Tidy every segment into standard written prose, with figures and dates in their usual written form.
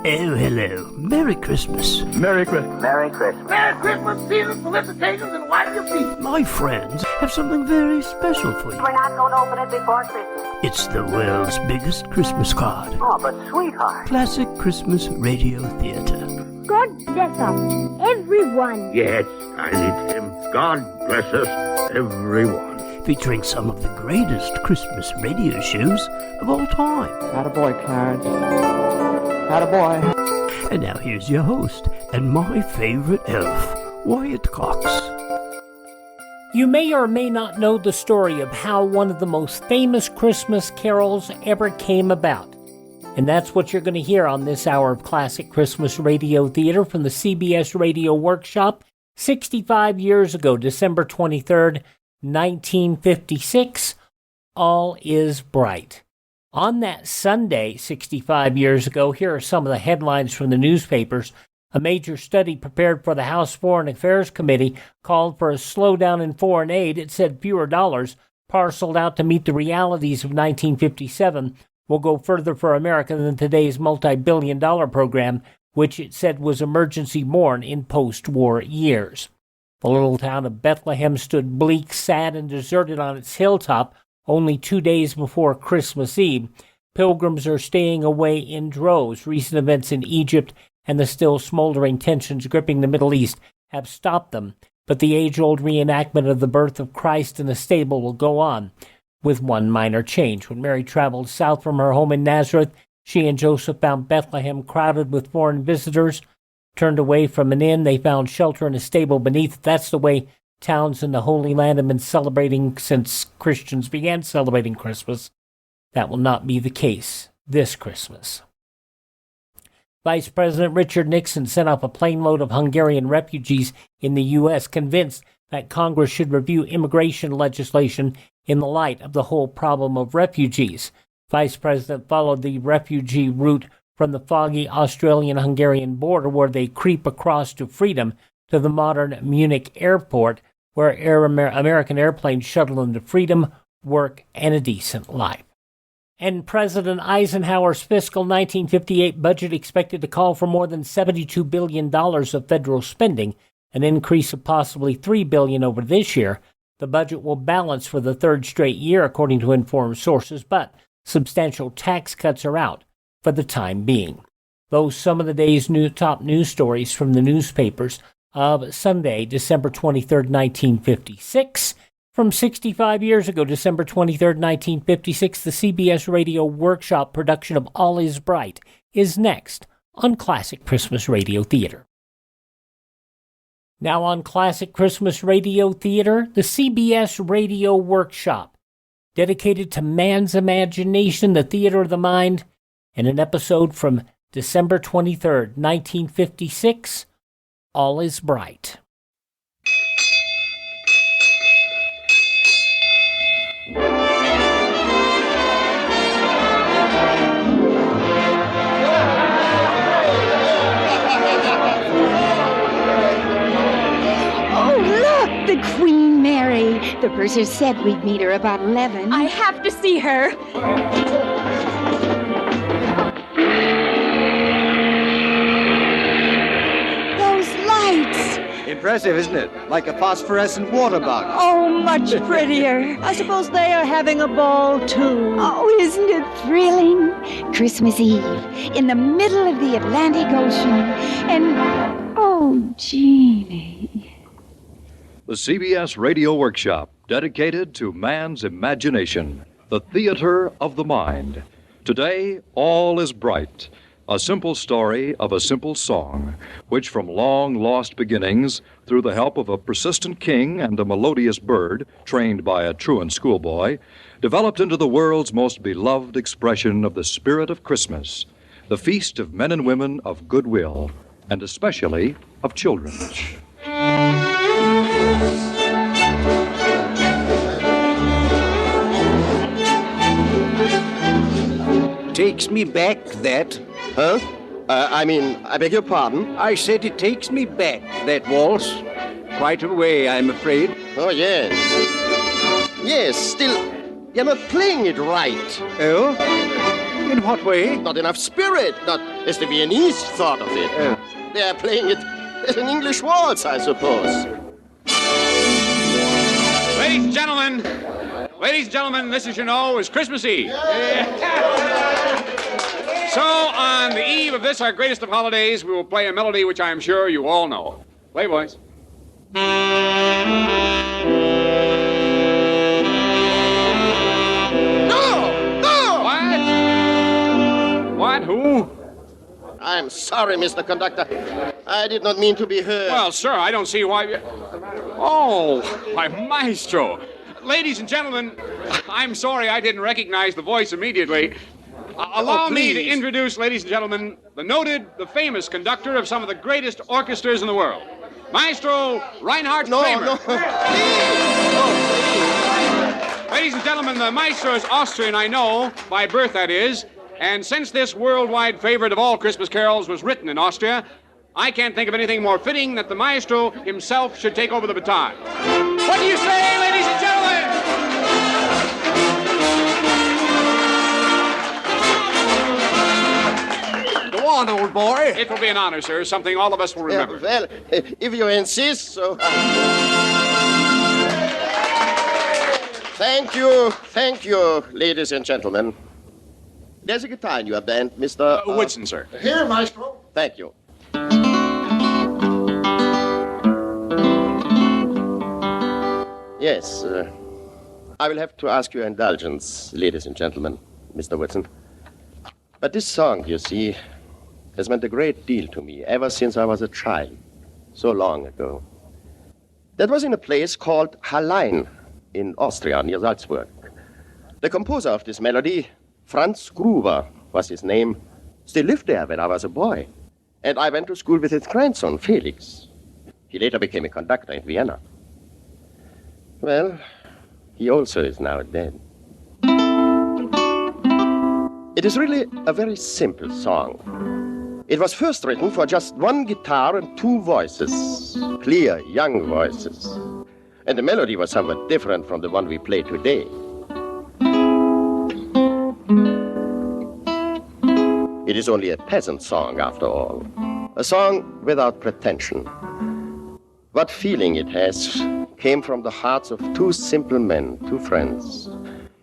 Oh, hello. Merry Christmas. Merry Christmas. Merry Christmas. Merry Christmas, seasons, felicitations, and wipe your feet. My friends have something very special for you. We're not going to open it before Christmas. It's the world's biggest Christmas card. Oh, but sweetheart. Classic Christmas Radio Theater. God bless us, everyone. Yes, Tiny Tim. God bless us, everyone. Featuring some of the greatest Christmas radio shows of all time. Attaboy, Clarence. Attaboy. And now here's your host and my favorite elf, Wyatt Cox. You may or may not know the story of how one of the most famous Christmas carols ever came about. And that's what you're going to hear on this hour of Classic Christmas Radio Theater from the CBS Radio Workshop 65 years ago, December 23rd, 1956, All Is Bright. On that Sunday, 65 years ago, here are some of the headlines from the newspapers. A major study prepared for the House Foreign Affairs Committee called for a slowdown in foreign aid. It said fewer dollars parceled out to meet the realities of 1957 will go further for America than today's multi-billion-dollar program, which it said was emergency-born in post-war years. The little town of Bethlehem stood bleak, sad, and deserted on its hilltop only 2 days before Christmas Eve. Pilgrims are staying away in droves. Recent events in Egypt and the still smoldering tensions gripping the Middle East have stopped them, but the age-old reenactment of the birth of Christ in the stable will go on, with one minor change. When Mary traveled south from her home in Nazareth, she and Joseph found Bethlehem crowded with foreign visitors. Turned away from an inn, they found shelter in a stable beneath. That's the way towns in the Holy Land have been celebrating since Christians began celebrating Christmas. That will not be the case this Christmas. Vice President Richard Nixon sent up a plane load of Hungarian refugees in the U.S., convinced that Congress should review immigration legislation in the light of the whole problem of refugees. Vice President followed the refugee route from the foggy Australian-Hungarian border, where they creep across to freedom, to the modern Munich airport, where American airplanes shuttle them to freedom, work, and a decent life. And President Eisenhower's fiscal 1958 budget expected to call for more than $72 billion of federal spending, an increase of possibly $3 billion over this year. The budget will balance for the third straight year, according to informed sources, but substantial tax cuts are out for the time being. Those some of the day's top news stories from the newspapers of Sunday, December 23rd, 1956. From 65 years ago, December 23rd, 1956, the CBS Radio Workshop production of All Is Bright is next on Classic Christmas Radio Theater. Now on Classic Christmas Radio Theater, the CBS Radio Workshop, dedicated to man's imagination, the theater of the mind, and an episode from December 23rd, 1956, All Is Bright. The Queen Mary. The purser said we'd meet her about 11. I have to see her. Those lights. Impressive, isn't it? Like a phosphorescent water bug. Oh, much prettier. I suppose they are having a ball, too. Oh, isn't it thrilling? Christmas Eve, in the middle of the Atlantic Ocean. And, oh, Jeannie. The CBS Radio Workshop, dedicated to man's imagination, the theater of the mind. Today, All Is Bright, a simple story of a simple song, which from long-lost beginnings, through the help of a persistent king and a melodious bird, trained by a truant schoolboy, developed into the world's most beloved expression of the spirit of Christmas, the feast of men and women of goodwill, and especially of children. Takes me back, that. Huh? I beg your pardon? I said it takes me back, that waltz. Quite a way, I'm afraid. Oh, yes. Yes, still, you're not playing it right. Oh? In what way? Not enough spirit, not as the Viennese thought of it. They are playing it as an English waltz, I suppose. Ladies and gentlemen, this, as you know, is Christmas Eve. So, on the eve of this, our greatest of holidays, we will play a melody which I am sure you all know. Play, boys. What? Who? I'm sorry, Mr. Conductor. I did not mean to be heard. Well, sir, I don't see why... Oh, my maestro. Ladies and gentlemen, I'm sorry I didn't recognize the voice immediately. Allow me to introduce, ladies and gentlemen, the famous conductor of some of the greatest orchestras in the world. Maestro Reinhard Kramer. No. Ladies and gentlemen, the maestro is Austrian, I know, by birth that is. And since this worldwide favorite of all Christmas carols was written in Austria, I can't think of anything more fitting that the maestro himself should take over the baton. What do you say, ladies and gentlemen? Go on, old boy. It will be an honor, sir, something all of us will remember. Well, if you insist, so... Thank you, ladies and gentlemen. There's a guitar in your band, Mr. Woodson, sir. Here, maestro. Thank you. Yes, I will have to ask your indulgence, ladies and gentlemen, Mr. Woodson. But this song, you see, has meant a great deal to me ever since I was a child, so long ago. That was in a place called Hallein in Austria, near Salzburg. The composer of this melody, Franz Gruber was his name, still lived there when I was a boy. And I went to school with his grandson, Felix. He later became a conductor in Vienna. Well, he also is now dead. It is really a very simple song. It was first written for just one guitar and two voices, clear, young voices. And the melody was somewhat different from the one we play today. It is only a peasant song, after all. A song without pretension. What feeling it has came from the hearts of two simple men, two friends,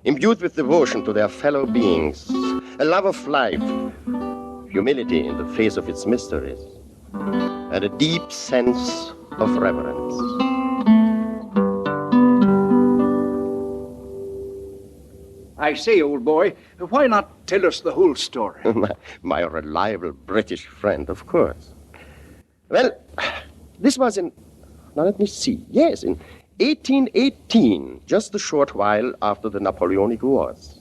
imbued with devotion to their fellow beings, a love of life, humility in the face of its mysteries, and a deep sense of reverence. I say, old boy, why not tell us the whole story? My reliable British friend, of course. Well, this was in, now let me see, yes, in 1818, just a short while after the Napoleonic Wars.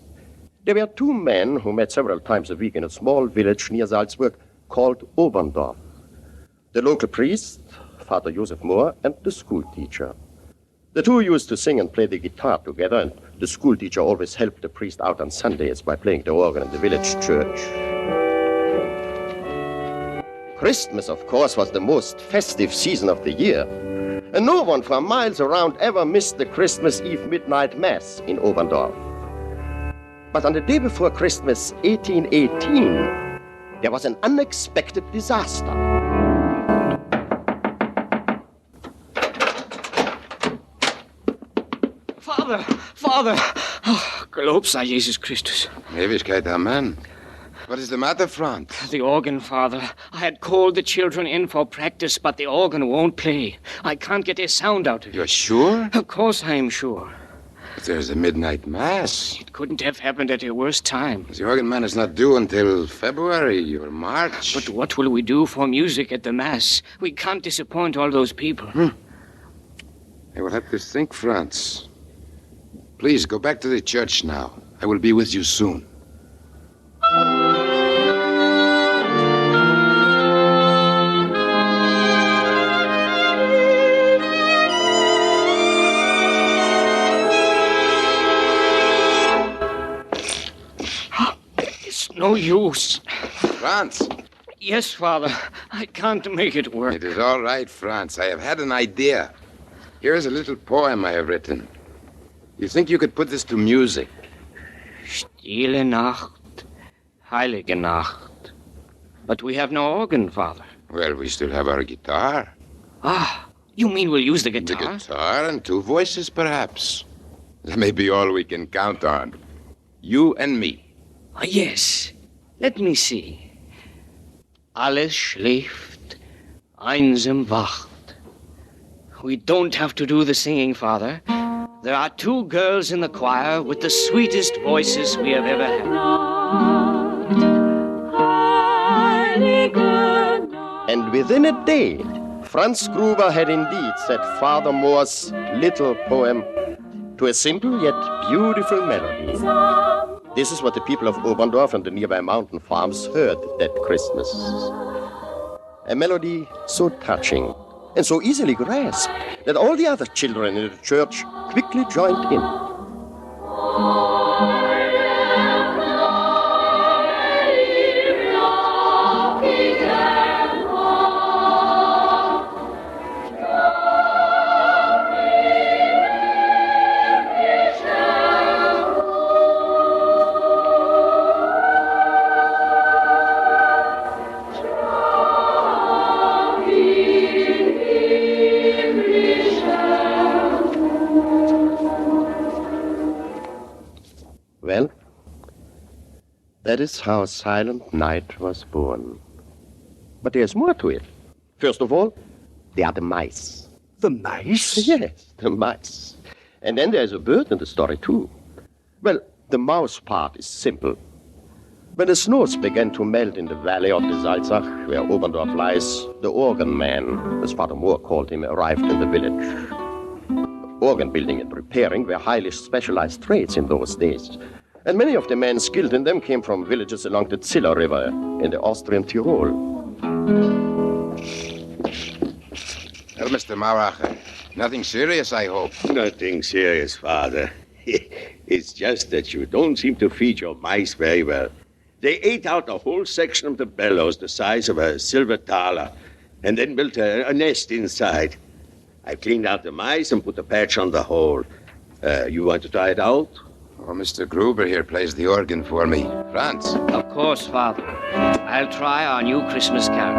There were two men who met several times a week in a small village near Salzburg called Oberndorf. The local priest, Father Joseph Mohr, and the schoolteacher. The two used to sing and play the guitar together, and the schoolteacher always helped the priest out on Sundays by playing the organ in the village church. Christmas, of course, was the most festive season of the year, and no one for miles around ever missed the Christmas Eve midnight mass in Oberndorf. But on the day before Christmas, 1818, there was an unexpected disaster. Father! Oh, gelobt sei Jesus Christus. Ewigkeit, Amen. What is the matter, Franz? The organ, Father. I had called the children in for practice, but the organ won't play. I can't get a sound out of it. You're sure? Of course I'm sure. But there's a midnight mass. It couldn't have happened at a worse time. The organ man is not due until February or March. But what will we do for music at the mass? We can't disappoint all those people. I will have to think, Franz. Please, go back to the church now. I will be with you soon. It's no use. Franz. Yes, Father. I can't make it work. It is all right, Franz. I have had an idea. Here is a little poem I have written. You think you could put this to music? Stille Nacht, Heilige Nacht. But we have no organ, Father. Well, we still have our guitar. Ah, you mean we'll use the guitar? The guitar and 2 voices, perhaps. That may be all we can count on. You and me. Yes. Let me see. Alles schläft, einsam wacht. We don't have to do the singing, Father. There are 2 girls in the choir with the sweetest voices we have ever had. And within a day, Franz Gruber had indeed set Father Moore's little poem to a simple yet beautiful melody. This is what the people of Oberndorf and the nearby mountain farms heard that Christmas. A melody so touching and so easily grasped that all the other children in the church quickly joined in. Well, that is how Silent Night was born. But there's more to it. First of all, there are the mice. The mice? Yes, the mice. And then there's a bird in the story, too. Well, the mouse part is simple. When the snows began to melt in the valley of the Salzach, where Oberndorf lies, the organ man, as Father Moore called him, arrived in the village. Organ building and repairing were highly specialized trades in those days. And many of the men skilled in them came from villages along the Ziller River in the Austrian Tyrol. Well, Mr. Mauracher, nothing serious, I hope. Nothing serious, Father. It's just that you don't seem to feed your mice very well. They ate out a whole section of the bellows the size of a silver thaler, and then built a nest inside. I cleaned out the mice and put a patch on the hole. You want to try it out? Oh, Mr. Gruber here plays the organ for me. Franz. Of course, Father. I'll try our new Christmas carol.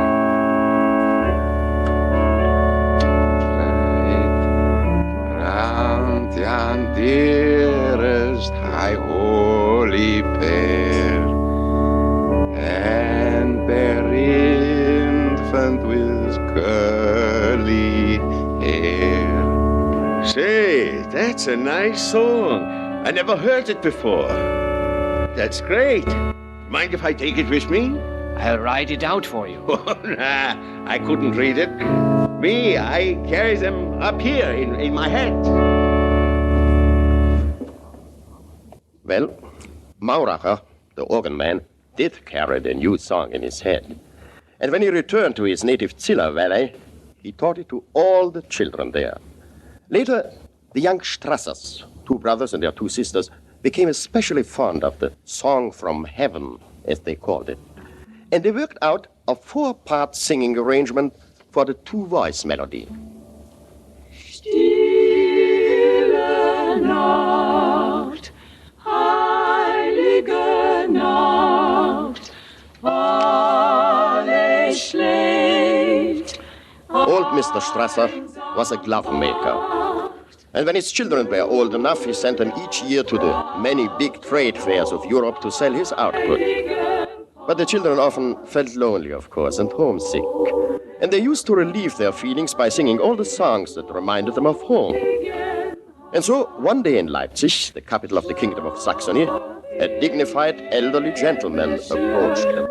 Round yon dearest high holy pair, and their infant with curly hair. Say, that's a nice song. I never heard it before. That's great. Mind if I take it with me? I'll write it out for you. Oh, nah, I couldn't read it. Me, I carry them up here in my head. Well, Mauracher, the organ man, did carry the new song in his head. And when he returned to his native Ziller Valley, he taught it to all the children there. Later, the young Strassers, 2 brothers and their 2 sisters, became especially fond of the Song from Heaven, as they called it. And they worked out a 4-part singing arrangement for the 2-voice melody. Stille Nacht, heilige Nacht, alles schläft. Old Mr. Strasser was a glove maker. And when his children were old enough, he sent them each year to the many big trade fairs of Europe to sell his output. But the children often felt lonely, of course, and homesick. And they used to relieve their feelings by singing all the songs that reminded them of home. And so, one day in Leipzig, the capital of the Kingdom of Saxony, a dignified elderly gentleman approached them.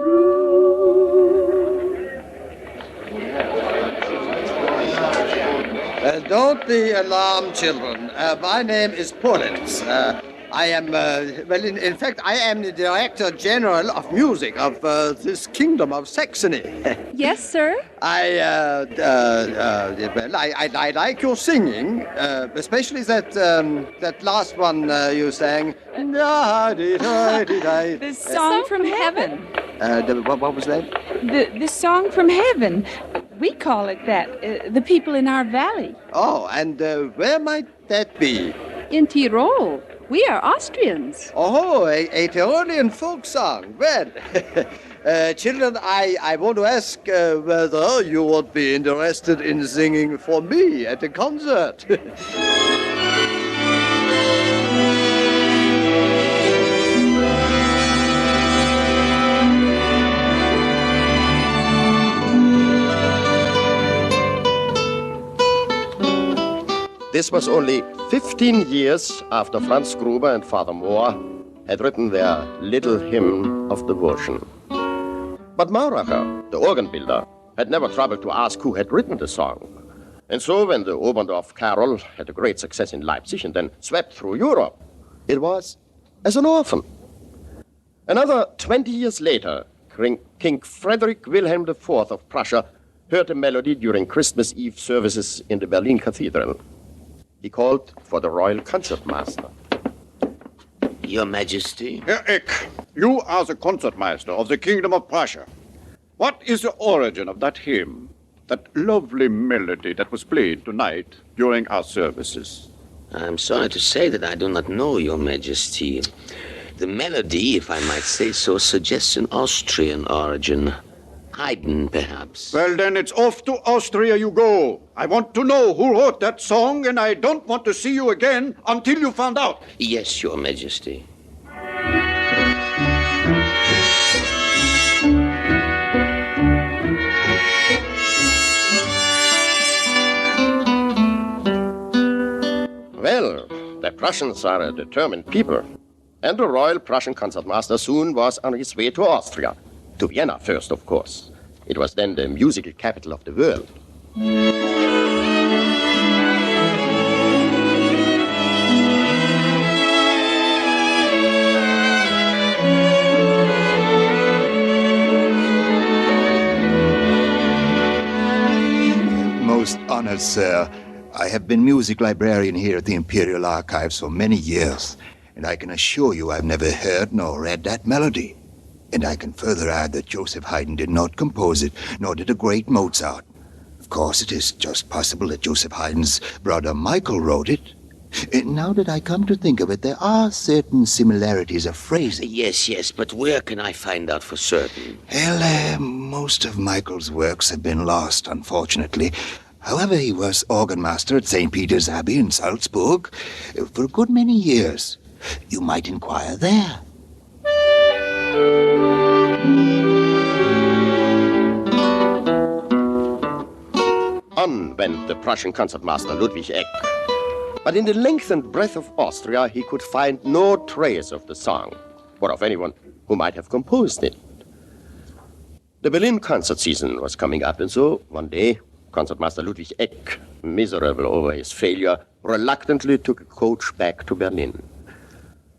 Don't be alarmed, children. My name is Polenz. I am, in fact, I am the Director General of Music of this Kingdom of Saxony. Yes, sir? I like your singing, especially that last one you sang. The Song from Heaven. What was that? The Song from Heaven. We call it that, the people in our valley. Oh, and where might that be? In Tyrol. We are Austrians. Oh, a Tyrolean folk song. Well, children, I want to ask whether you would be interested in singing for me at a concert. This was only 15 years after Franz Gruber and Father Mohr had written their little hymn of devotion. But Mauracher, the organ builder, had never troubled to ask who had written the song. And so when the Oberndorf Carol had a great success in Leipzig and then swept through Europe, it was as an orphan. Another 20 years later, King Frederick Wilhelm IV of Prussia heard the melody during Christmas Eve services in the Berlin Cathedral. He called for the royal concertmaster. Your Majesty? Herr Eck, you are the concertmaster of the Kingdom of Prussia. What is the origin of that hymn, that lovely melody that was played tonight during our services? I'm sorry to say that I do not know, Your Majesty. The melody, if I might say so, suggests an Austrian origin. Haydn, perhaps. Well, then it's off to Austria you go. I want to know who wrote that song, and I don't want to see you again until you found out. Yes, Your Majesty. Well, the Prussians are a determined people. And the royal Prussian concertmaster soon was on his way to Austria. To Vienna first, of course. It was then the musical capital of the world. Most honored, sir. I have been music librarian here at the Imperial Archives for many years, and I can assure you I've never heard nor read that melody. And I can further add that Joseph Haydn did not compose it, nor did the great Mozart. Of course, it is just possible that Joseph Haydn's brother Michael wrote it. Now that I come to think of it, there are certain similarities of phrasing. Yes, but where can I find out for certain? Well, most of Michael's works have been lost, unfortunately. However, he was organ master at St. Peter's Abbey in Salzburg for a good many years. You might inquire there. On went the Prussian concertmaster Ludwig Eck. But in the length and breadth of Austria, he could find no trace of the song, or of anyone who might have composed it. The Berlin concert season was coming up, and so, one day, Concertmaster Ludwig Eck, miserable over his failure, reluctantly took a coach back to Berlin.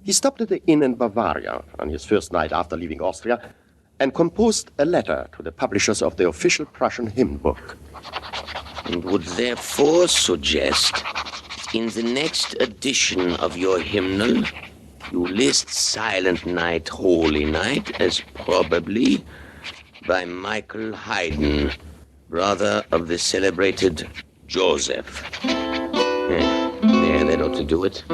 He stopped at the inn in Bavaria on his first night after leaving Austria and composed a letter to the publishers of the official Prussian hymn book. And would therefore suggest, in the next edition of your hymnal, you list Silent Night, Holy Night as probably by Michael Haydn, brother of the celebrated Joseph. There, that ought to do it.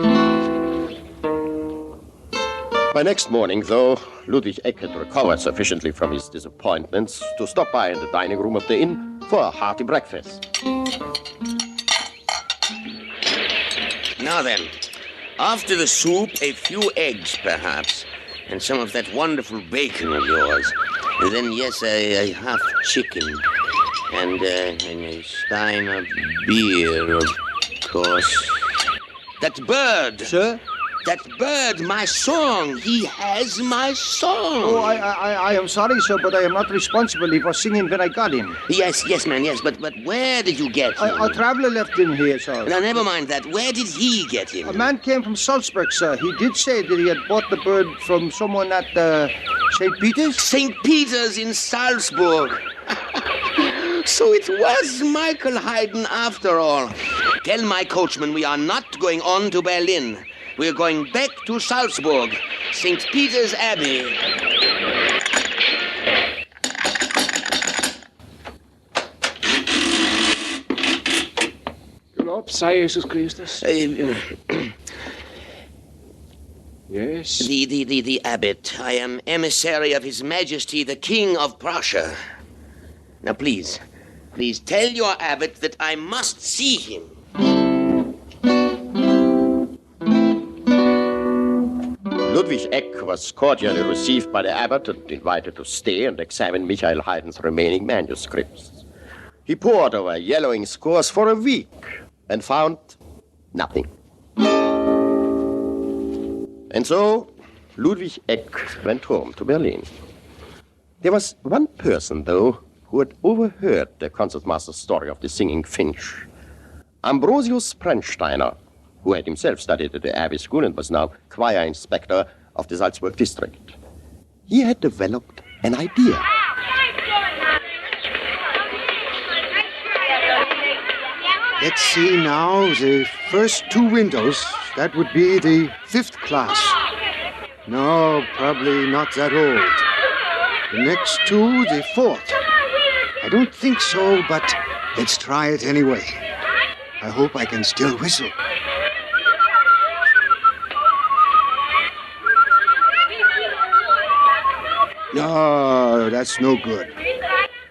By next morning, though, Ludwig Eck had recovered sufficiently from his disappointments to stop by in the dining room of the inn for a hearty breakfast. Now then, after the soup, a few eggs, perhaps, and some of that wonderful bacon of yours. And then, yes, a half chicken, and a stein of beer, of course. That bird! Sir? That bird, my song. He has my song. Oh, I am sorry, sir, but I am not responsible. He was singing when I got him. Yes, man, yes. But where did you get him? A traveler left him here, sir. Now, never mind that. Where did he get him? A man came from Salzburg, sir. He did say that he had bought the bird from someone at St. Peter's. St. Peter's in Salzburg. So it was Michael Haydn after all. Tell my coachman we are not going on to Berlin. We're going back to Salzburg, St. Peter's Abbey. Gelobt sei Jesus Christus. Yes? The abbot. I am emissary of His Majesty, the King of Prussia. Now, please tell your abbot that I must see him. Ludwig Eck was cordially received by the abbot and invited to stay and examine Michael Haydn's remaining manuscripts. He pored over yellowing scores for a week and found nothing. And so Ludwig Eck went home to Berlin. There was one person, though, who had overheard the concertmaster's story of the singing finch. Ambrosius Brennsteiner, who had himself studied at the Abbey School and was now choir inspector of the Salzburg district. He had developed an idea. Let's see now, the first two windows, that would be the 5th class. No, probably not that old. The next two, the 4th. I don't think so, but let's try it anyway. I hope I can still whistle. No, that's no good.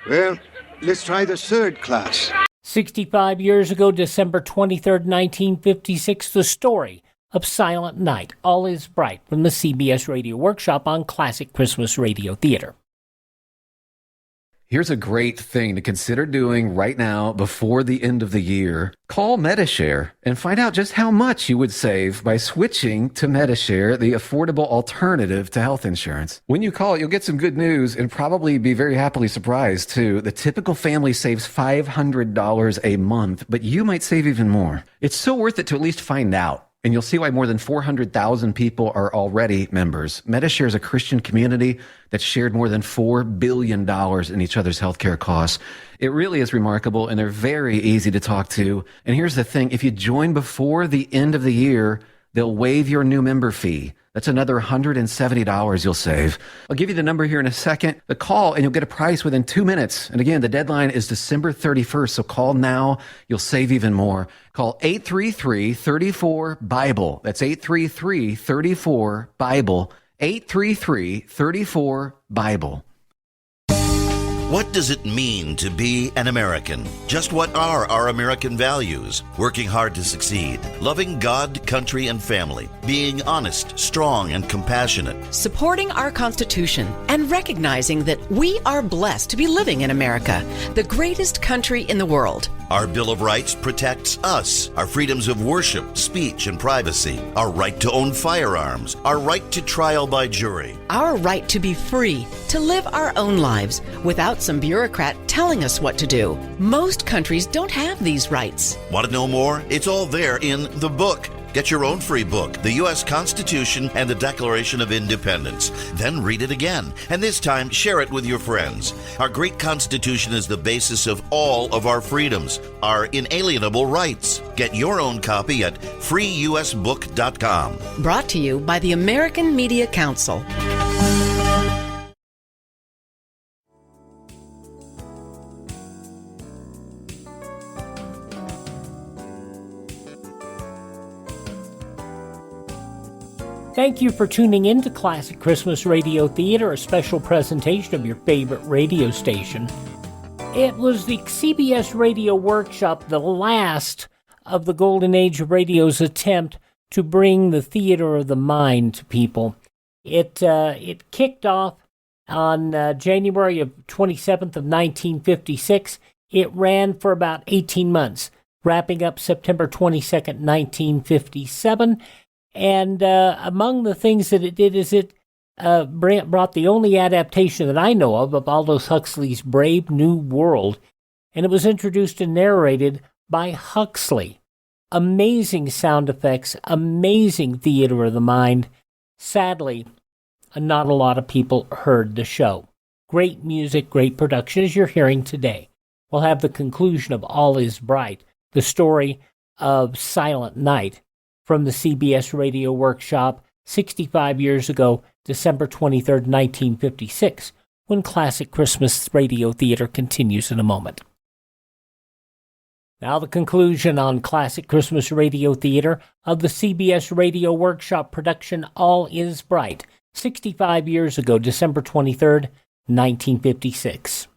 Well, let's try the 3rd class. 65 years ago, December 23rd, 1956, the story of Silent Night, All Is Bright, from the CBS Radio Workshop on Classic Christmas Radio Theater. Here's a great thing to consider doing right now before the end of the year. Call Medishare and find out just how much you would save by switching to Medishare, the affordable alternative to health insurance. When you call, you'll get some good news and probably be very happily surprised, too. The typical family saves $500 a month, but you might save even more. It's so worth it to at least find out. And you'll see why more than 400,000 people are already members. Medishare is a Christian community that's shared more than $4 billion in each other's healthcare costs. It really is remarkable, and they're very easy to talk to. And here's the thing. If you join before the end of the year, they'll waive your new member fee. That's another $170 you'll save. I'll give you the number here in a second. The call, and you'll get a price within 2 minutes. And again, the deadline is December 31st, so call now. You'll save even more. Call 833-34-BIBLE. That's 833-34-BIBLE. 833-34-BIBLE. What does it mean to be an American? Just what are our American values? Working hard to succeed, loving God, country, and family, being honest, strong, and compassionate. Supporting our Constitution and recognizing that we are blessed to be living in America, the greatest country in the world. Our Bill of Rights protects us, our freedoms of worship, speech, and privacy, our right to own firearms, our right to trial by jury, our right to be free, to live our own lives without some bureaucrat telling us what to do. Most countries don't have these rights. Want to know more? It's all there in the book. Get your own free book, The U.S. Constitution and the Declaration of Independence. Then read it again, and this time share it with your friends. Our great Constitution is the basis of all of our freedoms, our inalienable rights. Get your own copy at freeusbook.com. Brought to you by the American Media Council. Thank you for tuning in to Classic Christmas Radio Theater, a special presentation of your favorite radio station. It was the CBS Radio Workshop, the last of the golden age of radio's attempt to bring the theater of the mind to people. It kicked off on January of 27th of 1956. It ran for about 18 months, wrapping up September 22nd, 1957. And among the things that it did is it brought the only adaptation that I know of Aldous Huxley's Brave New World, and it was introduced and narrated by Huxley. Amazing sound effects, amazing theater of the mind. Sadly, not a lot of people heard the show. Great music, great production, as you're hearing today. We'll have the conclusion of All Is Bright, the story of Silent Night, from the CBS Radio Workshop 65 years ago, December 23rd, 1956, when Classic Christmas Radio Theater continues in a moment. Now the conclusion on classic Christmas radio theater of the CBS Radio Workshop production All Is Bright, 65 years ago, December 23rd, 1956.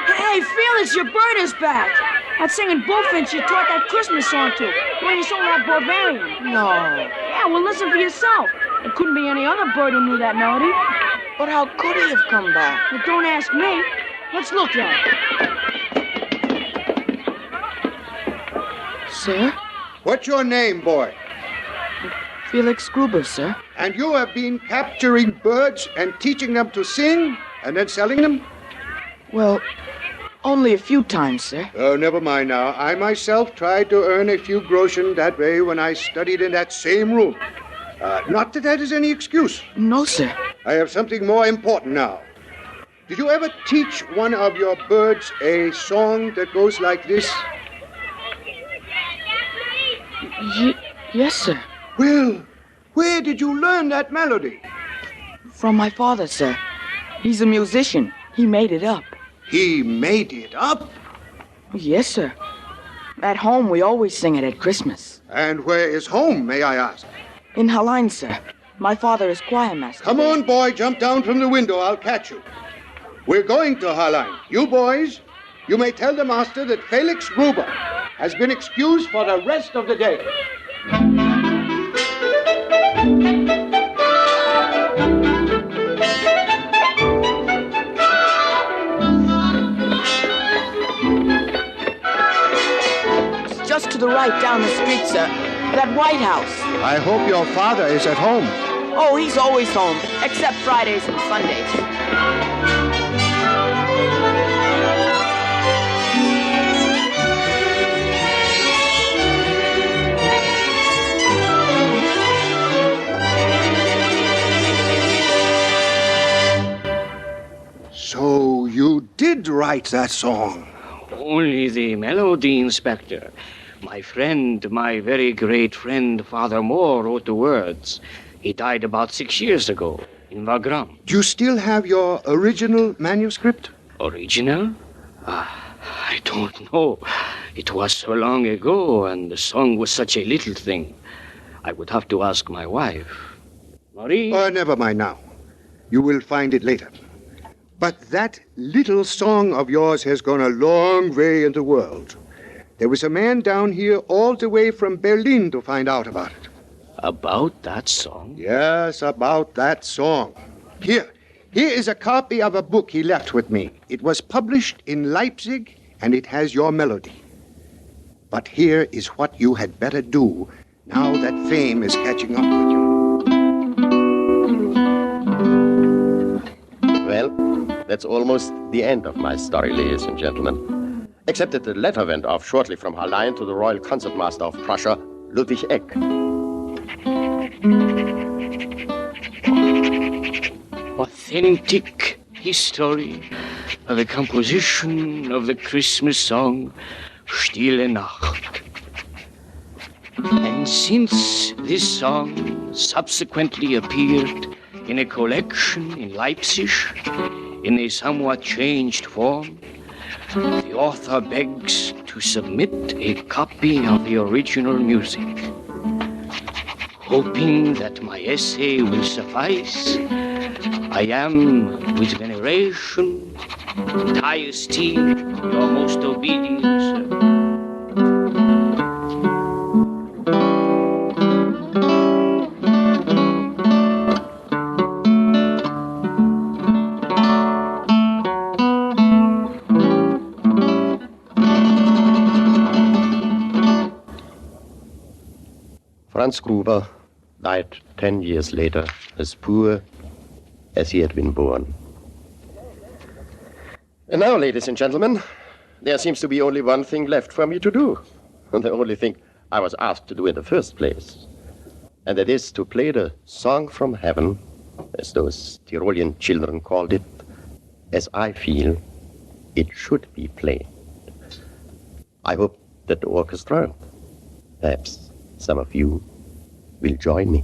Hey, Felix, your bird is back. That singing bullfinch you taught that Christmas song to, when you saw that Bavarian. No. Yeah, well, listen for yourself. It couldn't be any other bird who knew that melody. But how could he have come back? Well, don't ask me. Let's look, y'all. Sir? What's your name, boy? Felix Gruber, sir. And you have been capturing birds and teaching them to sing and then selling them? Well, only a few times, sir. Oh, never mind now. I myself tried to earn a few groschen that way when I studied in that same room. Not that that is any excuse. No, sir. I have something more important now. Did you ever teach one of your birds a song that goes like this? Yes, sir. Well, where did you learn that melody? From my father, sir. He's a musician. He made it up. He made it up? Yes, sir. At home, we always sing it at Christmas. And where is home, may I ask? In Hallein, sir. My father is choir master. Come on, boy, jump down from the window. I'll catch you. We're going to Hallein. You boys, you may tell the master that Felix Gruber has been excused for the rest of the day. It's just to the right down the street, sir. That White House. I hope your father is at home. Oh, he's always home, except Fridays and Sundays. So you did write that song? Only the melody, Inspector. My friend, my very great friend, Father Moore, wrote the words. He died about 6 years ago in Wagram. Do you still have your original manuscript? Original? I don't know. It was so long ago, and the song was such a little thing. I would have to ask my wife. Marie? Never mind now. You will find it later. But that little song of yours has gone a long way in the world. There was a man down here all the way from Berlin to find out about it. About that song? Yes, about that song. Here is a copy of a book he left with me. It was published in Leipzig, and it has your melody. But here is what you had better do now that fame is catching up with you. Well, that's almost the end of my story, ladies and gentlemen. Except that the letter went off shortly from Hallein to the Royal Concertmaster of Prussia, Ludwig Eck. Authentic history of the composition of the Christmas song, Stille Nacht. And since this song subsequently appeared in a collection in Leipzig in a somewhat changed form, the author begs to submit a copy of the original music. Hoping that my essay will suffice, I am, with veneration and high esteem, your most obedient servant. Franz Gruber died 10 years later, as poor as he had been born. And now, ladies and gentlemen, there seems to be only one thing left for me to do, and the only thing I was asked to do in the first place, and that is to play the song from heaven, as those Tyrolean children called it, as I feel it should be played. I hope that the orchestra, perhaps some of you, will join me.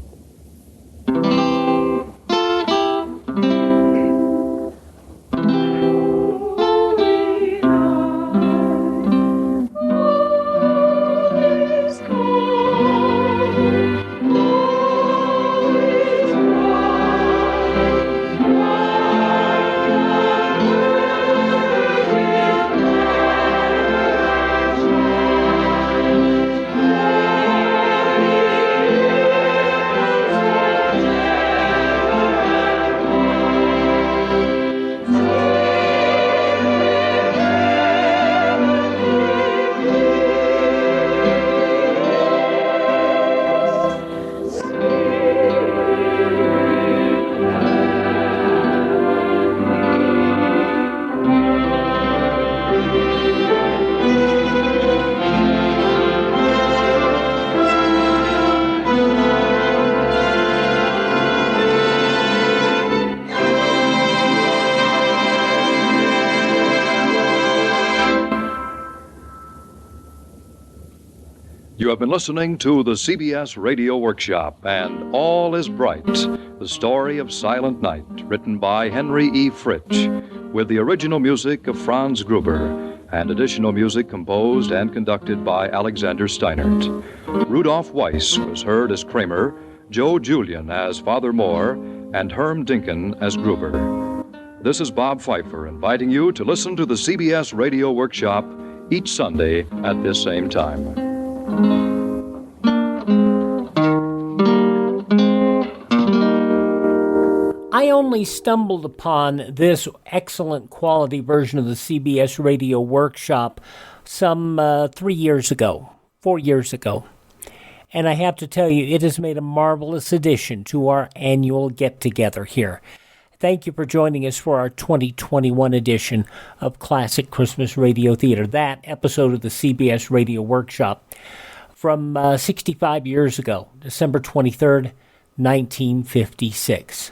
You have been listening to the CBS Radio Workshop and All is Bright, the story of Silent Night, written by Henry E. Fritsch, with the original music of Franz Gruber and additional music composed and conducted by Alexander Steinert. Rudolph Weiss was heard as Kramer, Joe Julian as Father Moore, and Herm Dinkin as Gruber. This is Bob Pfeiffer inviting you to listen to the CBS Radio Workshop each Sunday at this same time. I only stumbled upon this excellent quality version of the CBS Radio Workshop some 4 years ago. And I have to tell you, it has made a marvelous addition to our annual get-together here. Thank you for joining us for our 2021 edition of Classic Christmas Radio Theater. That episode of the CBS Radio Workshop from 65 years ago, December 23rd, 1956.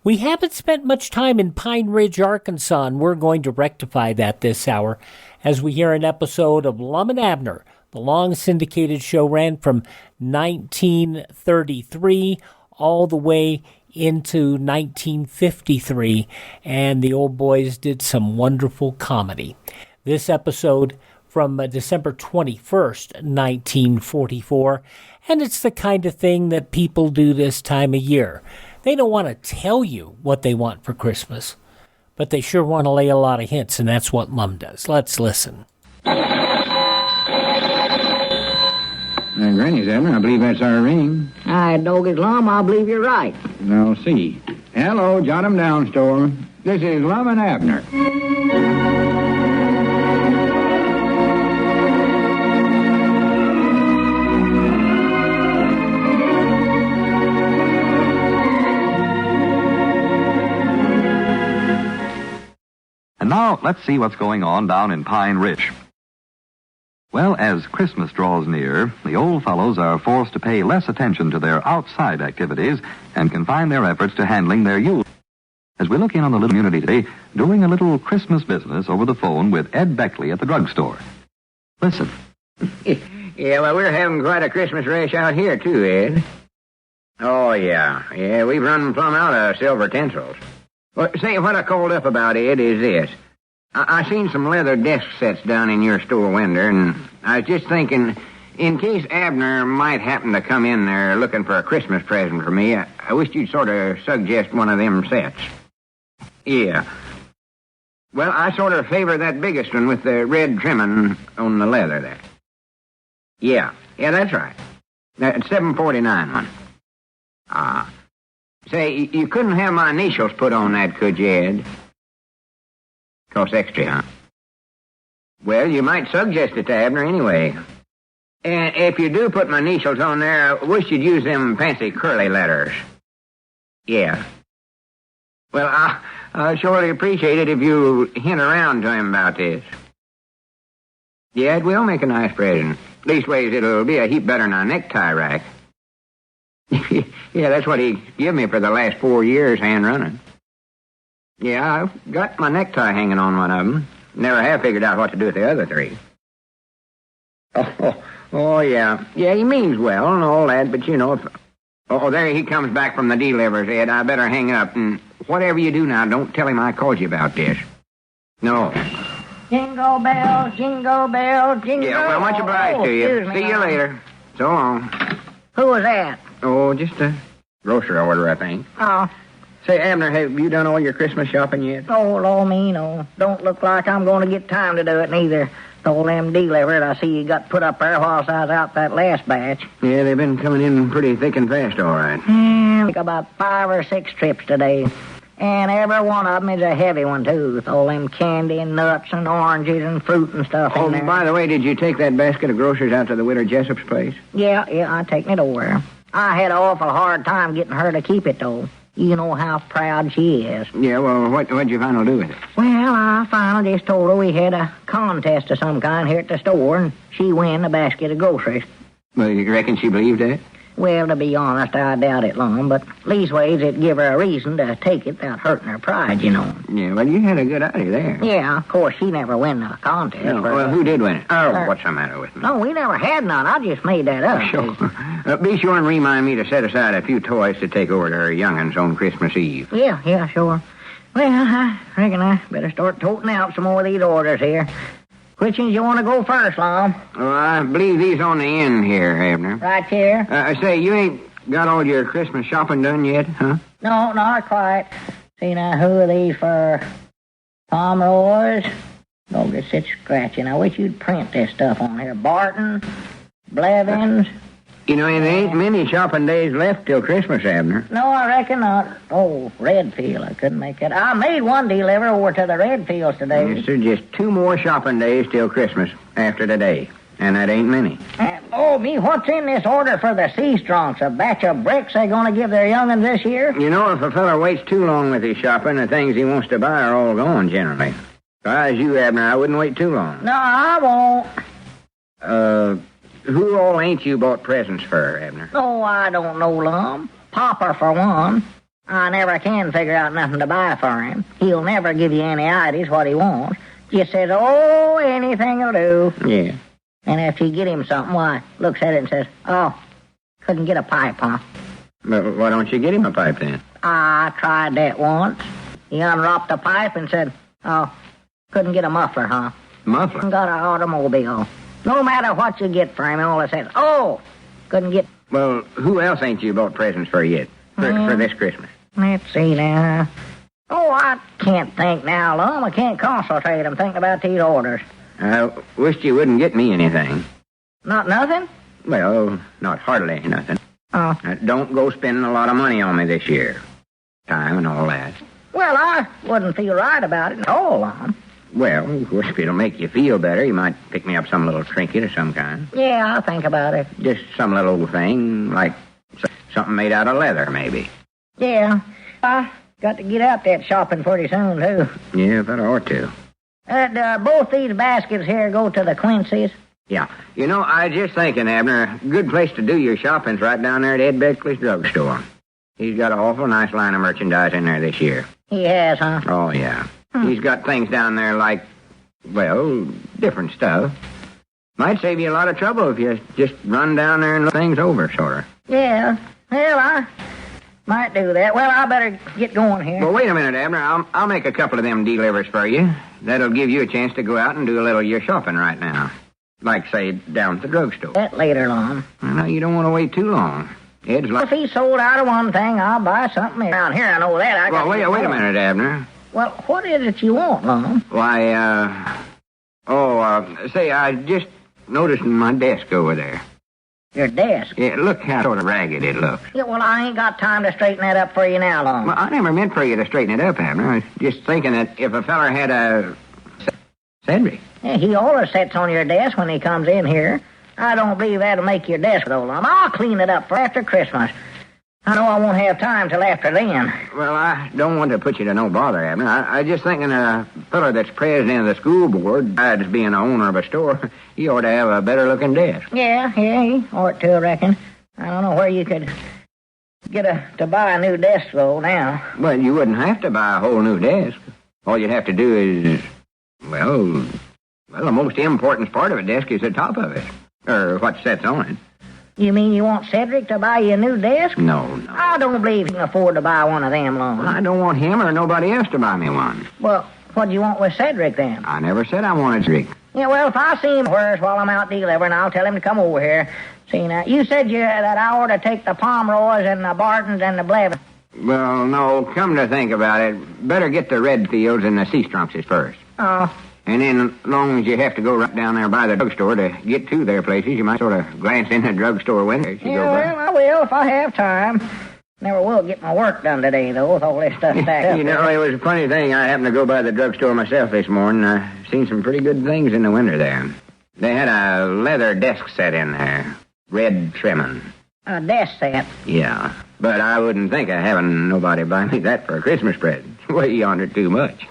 We haven't spent much time in Pine Ridge, Arkansas, and we're going to rectify that this hour as we hear an episode of Lum-n-Abner. The long syndicated show ran from 1933 all the way into 1953, and the old boys did some wonderful comedy. This episode from December 21st, 1944, and it's the kind of thing that people do this time of year. They don't want to tell you what they want for Christmas, but they sure want to lay a lot of hints, and that's what Lum does. Let's listen. Granny's, Abner, I believe that's our ring. Dog is Lum, I believe you're right. Now, see. Hello, jot 'em down, store. This is Lum-n-Abner. And now, let's see what's going on down in Pine Ridge. Well, as Christmas draws near, the old fellows are forced to pay less attention to their outside activities and confine their efforts to handling their youth. As we look in on the little community today, doing a little Christmas business over the phone with Ed Beckley at the drugstore. Listen. Yeah, well, we're having quite a Christmas rush out here, too, Ed. Oh, yeah. Yeah, we've run plumb out of silver utensils. Well, say, what I called up about, Ed, is this. I seen some leather desk sets down in your store window, and I was just thinking, in case Abner might happen to come in there looking for a Christmas present for me, I wish you'd sort of suggest one of them sets. Yeah. Well, I sort of favor that biggest one with the red trimming on the leather there. Yeah, that's right. That $7.49 one. Say, you couldn't have my initials put on that, could you, Ed? Costs extra, huh? Well, you might suggest it to Abner anyway. And if you do put my initials on there, I wish you'd use them fancy curly letters. Yeah. Well, I'll surely appreciate it if you hint around to him about this. Yeah, it will make a nice present. Leastways, it'll be a heap better than a necktie rack. Yeah, that's what he give me for the last 4 years hand running. Yeah, I've got my necktie hanging on one of them. Never have figured out what to do with the other 3. Oh, yeah. Yeah, he means well and all that, but you know, if... Oh, there he comes back from the delivers, Ed. I better hang up, and whatever you do now, don't tell him I called you about this. No. Jingle bells, jingle bells, jingle... Yeah, well, much obliged to you. See you later. So long. Who was that? Oh, just a grocery order, I think. Oh. Say, Abner, have you done all your Christmas shopping yet? Oh, Lord, me, no. Don't look like I'm going to get time to do it, neither. All them delivers I see you got put up there whilst I was out that last batch. Yeah, they've been coming in pretty thick and fast, all right. Like about 5 or 6 trips today. And every one of them is a heavy one, too, with all them candy and nuts and oranges and fruit and stuff in there. Oh, by the way, did you take that basket of groceries out to the widow Jessup's place? Yeah, I taken it over. I had an awful hard time getting her to keep it, though. You know how proud she is. Yeah, well, what'd you finally do with it? Well, I finally just told her we had a contest of some kind here at the store, and she won a basket of groceries. Well, you reckon she believed that? Well, to be honest, I doubt it, Lum, but leastways it give her a reason to take it without hurting her pride, you know. Yeah, well, you had a good idea there. Yeah, of course, she never win the contest. No, well, who did win it? Oh, what's the matter with me? No, we never had none. I just made that up. Sure. Be sure and remind me to set aside a few toys to take over to her young'uns on Christmas Eve. Yeah, sure. Well, I reckon I better start toting out some more of these orders here. Which ones you want to go first, Lum? Well, I believe these on the end here, Abner. Right here? Say, you ain't got all your Christmas shopping done yet, huh? No, not quite. See, now, who are these for? Pomeroys? Don't get such scratching. I wish you'd print this stuff on here. Barton? Blevins? You know, there ain't many shopping days left till Christmas, Abner. No, I reckon not. Oh, Redfield, I couldn't make it. I made one deliver over to the Redfields today. Yes, sir, just 2 more shopping days till Christmas after today. And that ain't many. Me, what's in this order for the Sea-Stronks? A batch of bricks they going to give their young'uns this year? You know, if a feller waits too long with his shopping, the things he wants to buy are all gone, generally. If I was you, Abner, I wouldn't wait too long. No, I won't. Who all ain't you bought presents for, Abner? Oh, I don't know, Lum. Papa, for one. I never can figure out nothing to buy for him. He'll never give you any ideas what he wants. Just says, oh, anything will do. Yeah. And if you get him something, why, looks at it and says, oh, couldn't get a pipe, huh? But why don't you get him a pipe then? I tried that once. He unwrapped the pipe and said, oh, couldn't get a muffler, huh? Muffler? Got an automobile. No matter what you get for him, all it says, oh, couldn't get... Well, who else ain't you bought presents for yet? For this Christmas? Let's see now. Oh, I can't think now, Lum. I can't concentrate. I'm thinking about these orders. I wished you wouldn't get me anything. Not nothing? Well, not hardly nothing. Oh. Don't go spending a lot of money on me this year. Time and all that. Well, I wouldn't feel right about it at all, Lum. Well, of course, if it'll make you feel better, you might pick me up some little trinket of some kind. Yeah, I'll think about it. Just some little thing, like something made out of leather, maybe. Yeah. I got to get out that shopping pretty soon, too. Yeah, that ought to. Both these baskets here go to the Quincy's. Yeah. You know, I was just thinking, Abner, a good place to do your shopping's right down there at Ed Beckley's drugstore. He's got an awful nice line of merchandise in there this year. He has, huh? Oh, yeah. He's got things down there like, well, different stuff. Might save you a lot of trouble if you just run down there and look things over, sort of. Yeah. Well, I might do that. Well, I better get going here. Well, wait a minute, Abner. I'll make a couple of them delivers for you. That'll give you a chance to go out and do a little of your shopping right now. Like, say, down at the drugstore. That later, Lum. Well, no, you don't want to wait too long. Ed's like... If he sold out of one thing, I'll buy something around here. I know that. Well, wait a minute, Abner. Well, what is it you want, Lum? Why, say, I just noticed my desk over there. Your desk? Yeah, look how sort of ragged it looks. Yeah, well, I ain't got time to straighten that up for you now, Lum. Well, I never meant for you to straighten it up, Abner. I was just thinking that if a feller had a... Cedric. Yeah, he always sits on your desk when he comes in here. I don't believe that'll make your desk, though, Lum. I'll clean it up for after Christmas. I know I won't have time till after then. Well, I don't want to put you to no bother, Abner. I just thinking a fellow that's president of the school board, besides being the owner of a store, he ought to have a better-looking desk. Yeah, he ought to, I reckon. I don't know where you could get to buy a new desk, though, now. Well, you wouldn't have to buy a whole new desk. All you'd have to do is, well, the most important part of a desk is the top of it, or what sits on it. You mean you want Cedric to buy you a new desk? No. I don't believe he can afford to buy one of them, Lum. I don't want him or nobody else to buy me one. Well, what do you want with Cedric, then? I never said I wanted Cedric. Yeah, well, if I see him while I'm out delivering, I'll tell him to come over here. See, now, you said that I ought to take the Pomeroys and the Bartons and the Blevins. Well, no, come to think about it, better get the Redfields and the Sea-Stronks first. Oh. And then, as long as you have to go right down there by the drugstore to get to their places, you might sort of glance in the drugstore window as you go by. Well, I will if I have time. Never will get my work done today, though, with all this stuff stacked up. You know, it was a funny thing. I happened to go by the drugstore myself this morning. I seen some pretty good things in the window there. They had a leather desk set in there, red trimming. A desk set? Yeah, but I wouldn't think of having nobody buy me that for a Christmas present. Way yonder too much.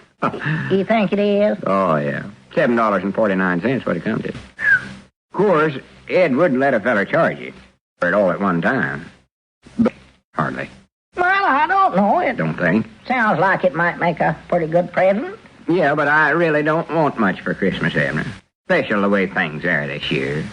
You think it is? Oh, yeah. $7.49 what it comes to. Of course, Ed wouldn't let a feller charge you for it all at one time. But hardly. Well, I don't know. It Don't think. sounds like it might make a pretty good present. Yeah, but I really don't want much for Christmas, Abner. Special the way things are this year.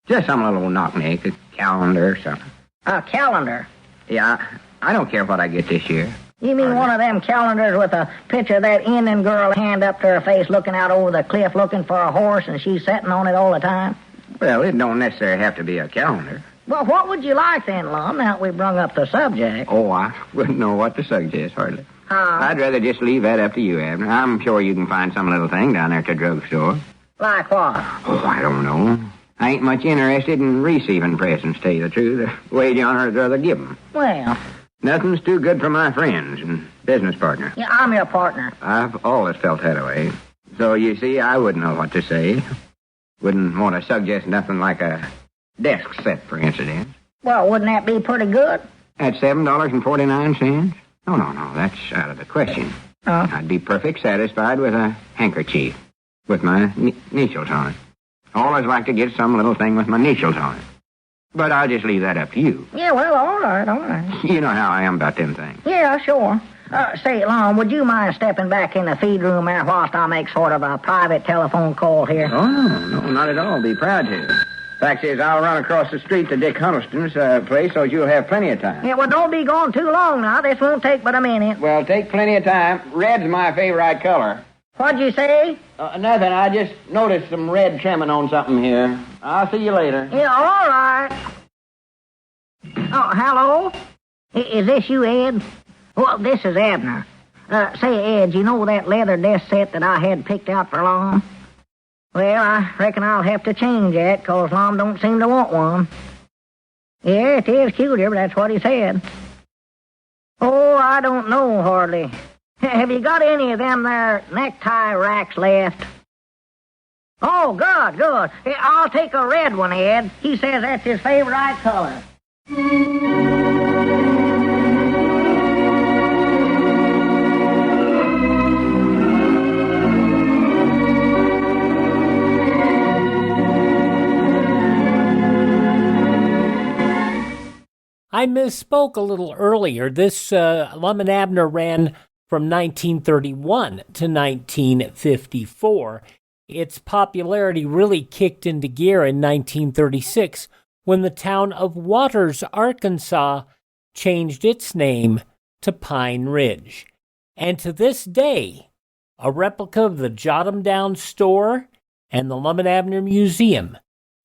Just some little knock-knack, a calendar or something. A calendar? Yeah, I don't care what I get this year. You mean one of them calendars with a picture of that Indian girl, hand up to her face, looking out over the cliff looking for a horse, and she's sitting on it all the time? Well, it don't necessarily have to be a calendar. Well, what would you like then, Lum, now that we brung up the subject? Oh, I wouldn't know what to suggest, hardly. I'd rather just leave that up to you, Abner. I'm sure you can find some little thing down there at the drugstore. Like what? Oh, I don't know. I ain't much interested in receiving presents, to tell you the truth. The way John would rather give them. Well... Nothing's too good for my friends and business partner. Yeah, I'm your partner. I've always felt that way. So, you see, I wouldn't know what to say. Wouldn't want to suggest nothing like a desk set, for instance. Well, wouldn't that be pretty good? At $7.49? No, that's out of the question. I'd be perfect satisfied with a handkerchief with my initials on it. Always like to get some little thing with my initials on it. But I'll just leave that up to you. Yeah, well, all right. You know how I am about them things. Yeah, sure. Say, Lum, would you mind stepping back in the feed room there whilst I make sort of a private telephone call here? Oh, no, not at all. Be proud to. Fact is, I'll run across the street to Dick Huddleston's place, so you'll have plenty of time. Yeah, well, don't be gone too long now. This won't take but a minute. Well, take plenty of time. Red's my favorite color. What'd you say? Nothing. I just noticed some red trimming on something here. I'll see you later. Yeah, all right. Oh, hello? Is this you, Ed? Well, this is Abner. Say, Ed, you know that leather desk set that I had picked out for Lum? Well, I reckon I'll have to change that, 'cause Lum don't seem to want one. Yeah, it is cuter, but that's what he said. Oh, I don't know hardly. Have you got any of them there necktie racks left? Oh, good. I'll take a red one, Ed. He says that's his favorite color. I misspoke a little earlier. This Lum-n-Abner ran from 1931 to 1954. Its popularity really kicked into gear in 1936 when the town of Waters, Arkansas, changed its name to Pine Ridge. And to this day, a replica of the Jot 'em Down store and the Lum-n-Abner Museum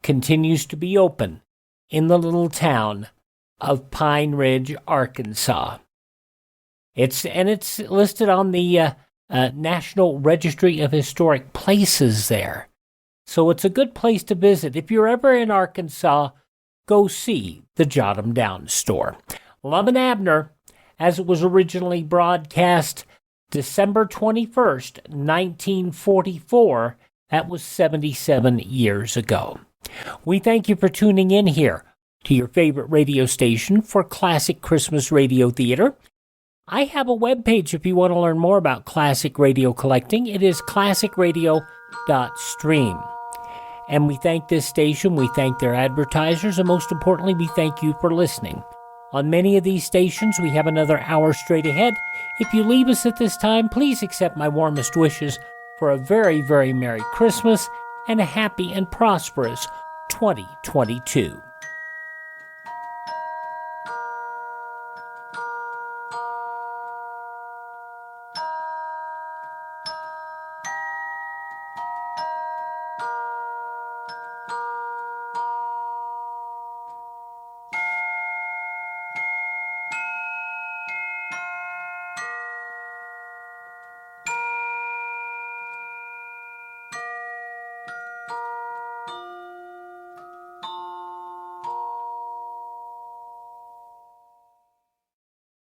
continues to be open in the little town of Pine Ridge, Arkansas. It's listed on the National Registry of Historic Places there. So it's a good place to visit. If you're ever in Arkansas, go see the Jot 'em Down store. Lum-n-Abner, as it was originally broadcast December 21st, 1944, that was 77 years ago. We thank you for tuning in here to your favorite radio station for classic Christmas radio theater. I have a webpage if you want to learn more about classic radio collecting. It is classicradio.stream. And we thank this station, we thank their advertisers, and most importantly, we thank you for listening. On many of these stations, we have another hour straight ahead. If you leave us at this time, please accept my warmest wishes for a very, very Merry Christmas and a happy and prosperous 2022.